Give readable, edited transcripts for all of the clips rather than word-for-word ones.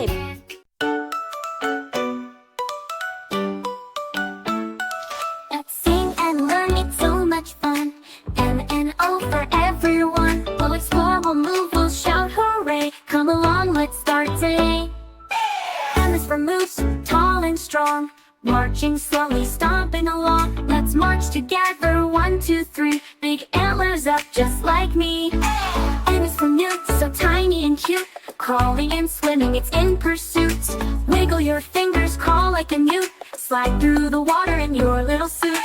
subscribe. Let's sing and learn, it's so much fun. M and O for everyone. We'll explore, we'll move, we'll shout hooray. Come along, let's start today. M is for moose, tall and strong. Marching slowly, stomping along. Let's march together, 1, 2, 3. Big antlers up just like me. N is for newt, so tiny and cute. Crawling and swimming, it's in pursuit. Wiggle your fingers, crawl like a newt. Slide through the water in your little suit.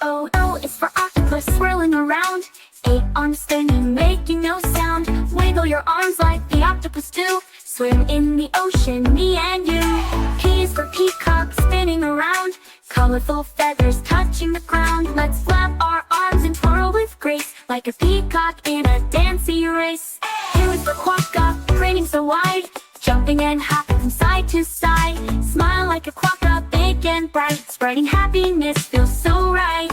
O is for octopus, swirling around. 8 arms spinning, making no sound. Wiggle your arms like the octopus do. Swim in the ocean, me and you. P is for peacock, spinning around. Colorful feathers touching the ground. Let's flap our arms and twirl with grace, like a peacock in a dancey race. Q is for quokka, grinning so wide. Jumping and hopping from side to side. Smile like a quokka, big and bright. Spreading happiness feels so right.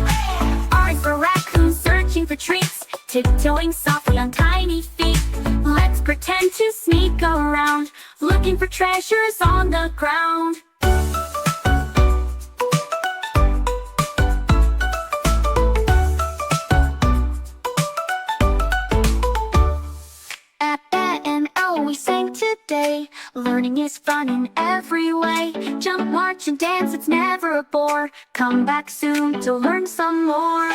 R is for raccoon, searching for treats. Tiptoeing softly on tiny feet. Let's pretend to sneak around, looking for treasures on the ground. At and L we sang today. Learning is fun in every way. Jump, march, and dance, it's never a bore. Come back soon to learn some more.